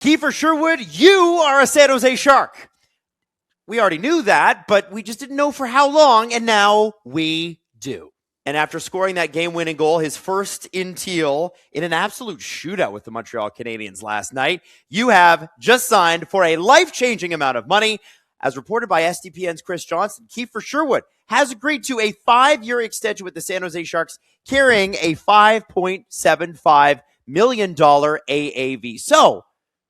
Kiefer Sherwood, you are a San Jose Shark. We already knew that, but we just didn't know for how long, and now we do. And after scoring that game-winning goal, his first in teal in an absolute shootout with the Montreal Canadiens last night, you have just signed for a life-changing amount of money. As reported by SDPN's Chris Johnson, Kiefer Sherwood has agreed to a 5-year extension with the San Jose Sharks, carrying a $5.75 million AAV. So,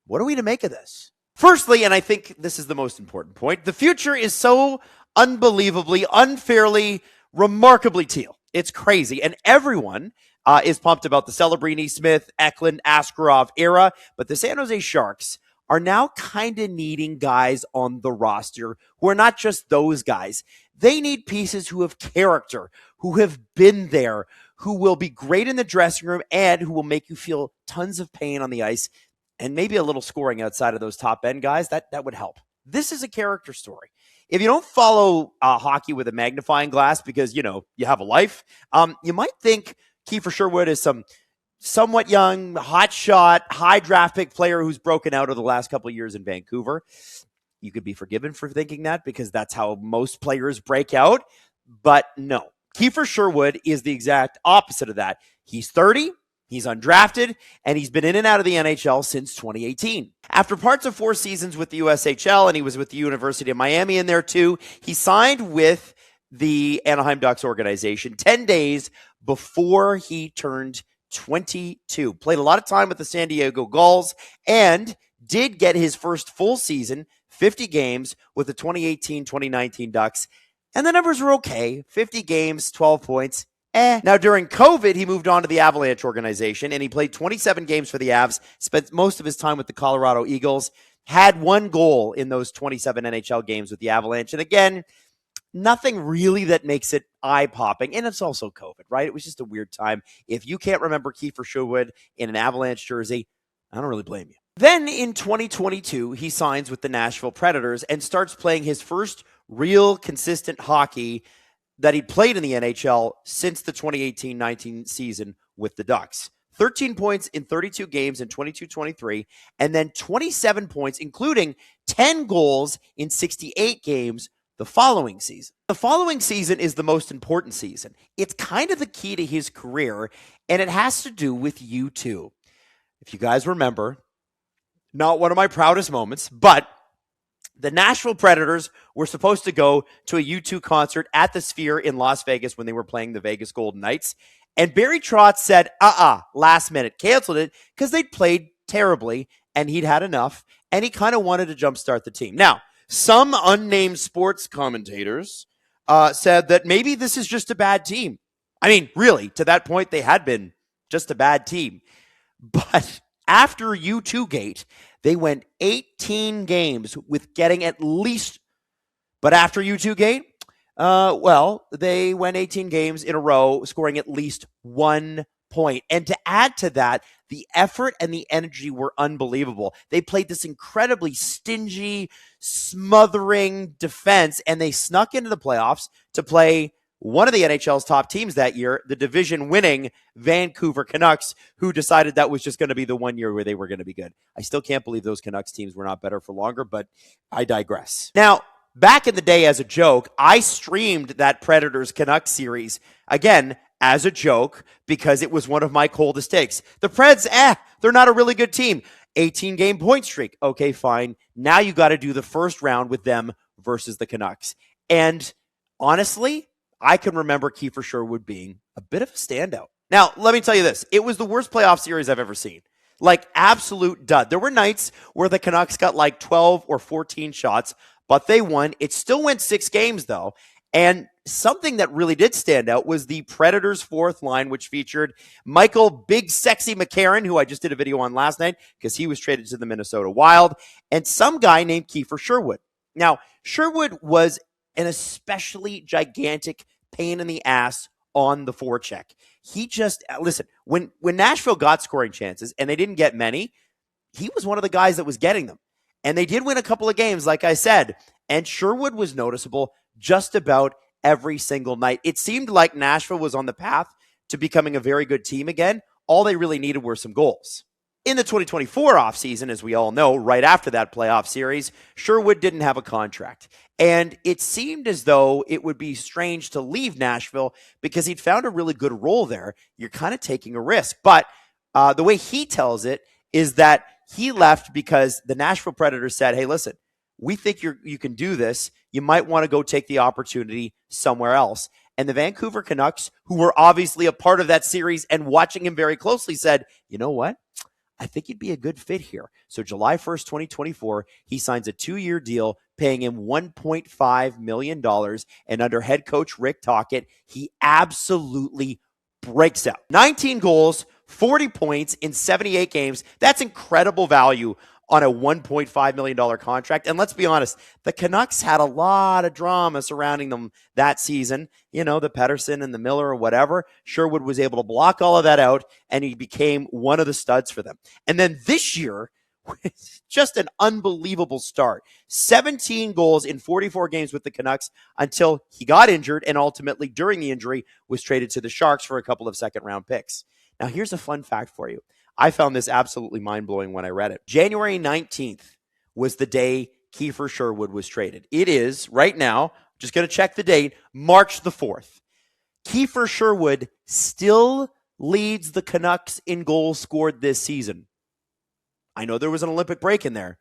what are we to make of this? Firstly, and I think this is the most important point, the future is so unbelievably, unfairly, remarkably teal. It's crazy. And everyone is pumped about the Celebrini, Smith, Eklund, Askarov era. But the San Jose Sharks are now kind of needing guys on the roster who are not just those guys. They need pieces who have character, who have been there, who will be great in the dressing room, and who will make you feel tons of pain on the ice and maybe a little scoring outside of those top end guys. That would help. This is a character story. If you don't follow hockey with a magnifying glass because, you have a life, you might think Kiefer Sherwood is some somewhat young, hot shot, high draft pick player who's broken out over the last couple of years in Vancouver. You could be forgiven for thinking that because that's how most players break out. But no, Kiefer Sherwood is the exact opposite of that. He's 30. He's undrafted, and he's been in and out of the NHL since 2018. After parts of 4 seasons with the USHL, and he was with the University of Miami in there too, he signed with the Anaheim Ducks organization 10 days before he turned 22. Played a lot of time with the San Diego Gulls, and did get his first full season, 50 games, with the 2018-2019 Ducks. And the numbers were okay. 50 games, 12 points. Now, during COVID, he moved on to the Avalanche organization, and he played 27 games for the Avs, spent most of his time with the Colorado Eagles, had 1 goal in those 27 NHL games with the Avalanche. And again, nothing really that makes it eye-popping. And it's also COVID, right? It was just a weird time. If you can't remember Kiefer Sherwood in an Avalanche jersey, I don't really blame you. Then in 2022, he signs with the Nashville Predators and starts playing his first real consistent hockey that he played in the NHL since the 2018-19 season with the Ducks. 13 points in 32 games in 22-23, and then 27 points, including 10 goals in 68 games the following season. The following season is the most important season. It's kind of the key to his career, and it has to do with U2. If you guys remember, not one of my proudest moments, but the Nashville Predators were supposed to go to a U2 concert at the Sphere in Las Vegas when they were playing the Vegas Golden Knights. And Barry Trotz said, last minute, canceled it because they'd played terribly and he'd had enough and he kind of wanted to jumpstart the team. Now, some unnamed sports commentators said that maybe this is just a bad team. I mean, really, to that point, they had been just a bad team. But after U2 Gate, they went 18 games with getting at least, but after U2 Gate, they went 18 games in a row, scoring at least 1 point. And to add to that, the effort and the energy were unbelievable. They played this incredibly stingy, smothering defense, and they snuck into the playoffs to play one of the NHL's top teams that year, the division-winning Vancouver Canucks, who decided that was just going to be the 1 year where they were going to be good. I still can't believe those Canucks teams were not better for longer, but I digress. Now, back in the day as a joke, I streamed that Predators-Canucks series, again, as a joke, because it was one of my coldest takes. The Preds, they're not a really good team. 18-game point streak. Okay, fine. Now you got to do the first round with them versus the Canucks. And honestly, I can remember Kiefer Sherwood being a bit of a standout. Now, let me tell you this. It was the worst playoff series I've ever seen. Like, absolute dud. There were nights where the Canucks got like 12 or 14 shots, but they won. It still went 6 games, though. And something that really did stand out was the Predators' fourth line, which featured Michael Big Sexy McCarron, who I just did a video on last night because he was traded to the Minnesota Wylde, and some guy named Kiefer Sherwood. Now, Sherwood was an especially gigantic pain in the ass on the forecheck. He just, listen, when Nashville got scoring chances, and they didn't get many, he was one of the guys that was getting them. And they did win a couple of games, like I said, and Sherwood was noticeable just about every single night. It seemed like Nashville was on the path to becoming a very good team again. All they really needed were some goals. In the 2024 offseason, as we all know, right after that playoff series, Sherwood didn't have a contract. And it seemed as though it would be strange to leave Nashville because he'd found a really good role there. You're kind of taking a risk. But the way he tells it is that he left because the Nashville Predators said, hey, listen, we think you can do this. You might want to go take the opportunity somewhere else. And the Vancouver Canucks, who were obviously a part of that series and watching him very closely, said, you know what? I think he'd be a good fit here. So July 1st, 2024, he signs a 2-year deal paying him $1.5 million. And under head coach Rick Tocchet, he absolutely breaks out. 19 goals, 40 points in 78 games. That's incredible value on a $1.5 million contract. And let's be honest, the Canucks had a lot of drama surrounding them that season. You know, the Pettersson and the Miller or whatever. Sherwood was able to block all of that out, and he became one of the studs for them. And then this year, just an unbelievable start. 17 goals in 44 games with the Canucks until he got injured, and ultimately during the injury was traded to the Sharks for a couple of second-round picks. Now, here's a fun fact for you. I found this absolutely mind-blowing when I read it. January 19th was the day Kiefer Sherwood was traded. It is, right now, just going to check the date, March the 4th. Kiefer Sherwood still leads the Canucks in goals scored this season. I know there was an Olympic break in there,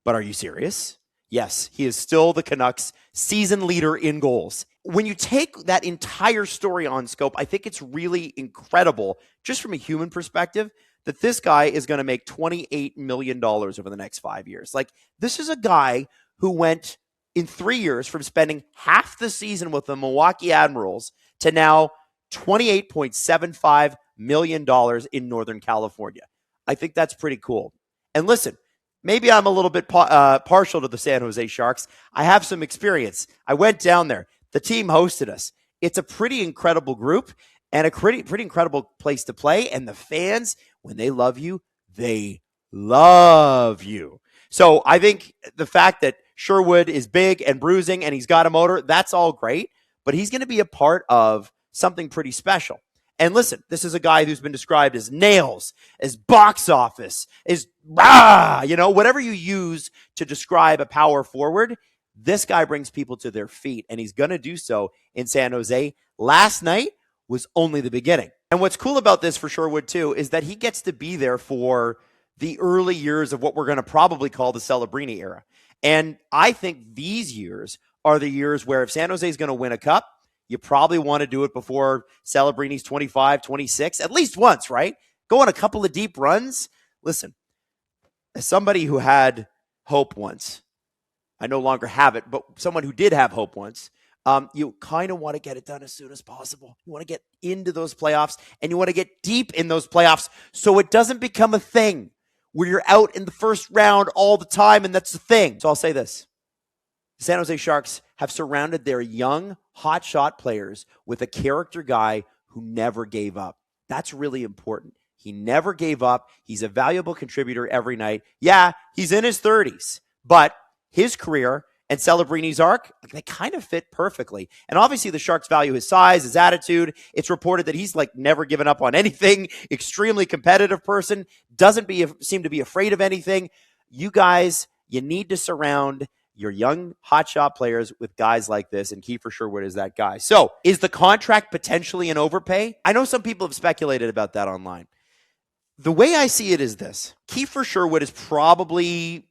but are you serious? Yes, he is still the Canucks season leader in goals. When you take that entire story on scope, I think it's really incredible, just from a human perspective, that this guy is going to make $28 million over the next 5 years. Like, this is a guy who went in 3 years from spending half the season with the Milwaukee Admirals to now $28.75 million in Northern California. I think that's pretty cool. And listen, maybe I'm a little bit partial to the San Jose Sharks. I have some experience. I went down there. The team hosted us. It's a pretty incredible group and a pretty incredible place to play. And the fans, when they love you, they love you. So I think the fact that Sherwood is big and bruising and he's got a motor, that's all great. But he's going to be a part of something pretty special. And listen, this is a guy who's been described as nails, as box office, as whatever you use to describe a power forward. This guy brings people to their feet, and he's going to do so in San Jose. Last night was only the beginning. And what's cool about this for Sherwood, too, is that he gets to be there for the early years of what we're going to probably call the Celebrini era. And I think these years are the years where if San Jose is going to win a cup, you probably want to do it before Celebrini's 25, 26, at least once, right? Go on a couple of deep runs. Listen, as somebody who had hope once, I no longer have it, but someone who did have hope once, you kind of want to get it done as soon as possible. You want to get into those playoffs, and you want to get deep in those playoffs so it doesn't become a thing where you're out in the first round all the time, and that's the thing. So I'll say this. The San Jose Sharks have surrounded their young, hotshot players with a character guy who never gave up. That's really important. He never gave up. He's a valuable contributor every night. Yeah, he's in his 30s, but his career and Celebrini's arc, they kind of fit perfectly. And obviously the Sharks value his size, his attitude. It's reported that he's never given up on anything, extremely competitive person, doesn't seem to be afraid of anything. You guys, you need to surround your young hotshot players with guys like this, and Kiefer Sherwood is that guy. So, is the contract potentially an overpay? I know some people have speculated about that online. The way I see it is this. Kiefer Sherwood is probably,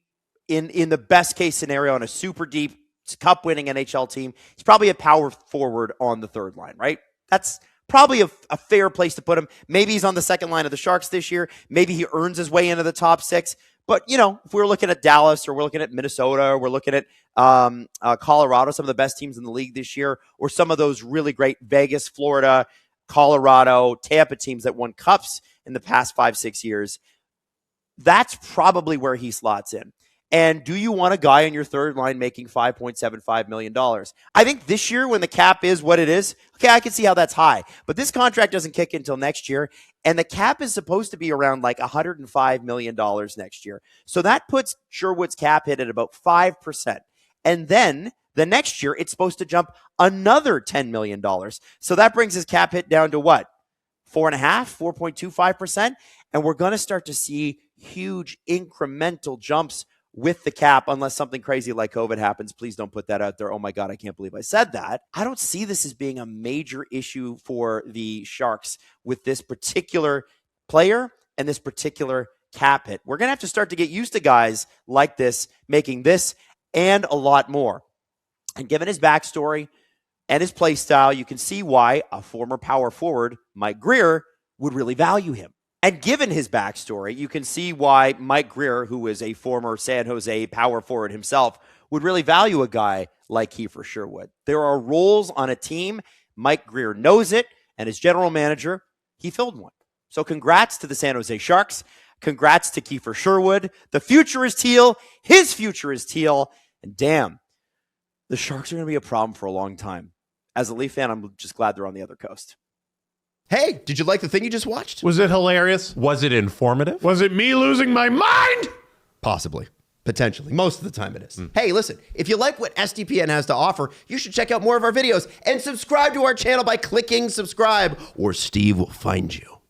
in the best case scenario, on a super deep cup-winning NHL team, he's probably a power forward on the third line, right? That's probably a fair place to put him. Maybe he's on the second line of the Sharks this year. Maybe he earns his way into the top six. But, if we're looking at Dallas or we're looking at Minnesota or we're looking at Colorado, some of the best teams in the league this year, or some of those really great Vegas, Florida, Colorado, Tampa teams that won cups in the past 5-6 years, that's probably where he slots in. And do you want a guy on your third line making $5.75 million? I think this year when the cap is what it is, okay, I can see how that's high. But this contract doesn't kick in until next year. And the cap is supposed to be around $105 million next year. So that puts Sherwood's cap hit at about 5%. And then the next year, it's supposed to jump another $10 million. So that brings his cap hit down to what? 4.5%, 4.25%. And we're going to start to see huge incremental jumps with the cap, unless something crazy like COVID happens. Please don't put that out there. Oh my God, I can't believe I said that. I don't see this as being a major issue for the Sharks with this particular player and this particular cap hit. We're going to have to start to get used to guys like this, making this and a lot more. And given his backstory and his play style, you can see why a former power forward, Mike Grier, would really value him. And given his backstory, you can see why Mike Grier, who is a former San Jose power forward himself, would really value a guy like Kiefer Sherwood. There are roles on a team. Mike Grier knows it, and as general manager, he filled one. So congrats to the San Jose Sharks. Congrats to Kiefer Sherwood. The future is teal. His future is teal. And damn, the Sharks are going to be a problem for a long time. As a Leaf fan, I'm just glad they're on the other coast. Hey, did you like the thing you just watched? Was it hilarious? Was it informative? Was it me losing my mind? Possibly. Potentially. Most of the time it is. Hey, listen, if you like what SDPN has to offer, you should check out more of our videos and subscribe to our channel by clicking subscribe, or Steve will find you.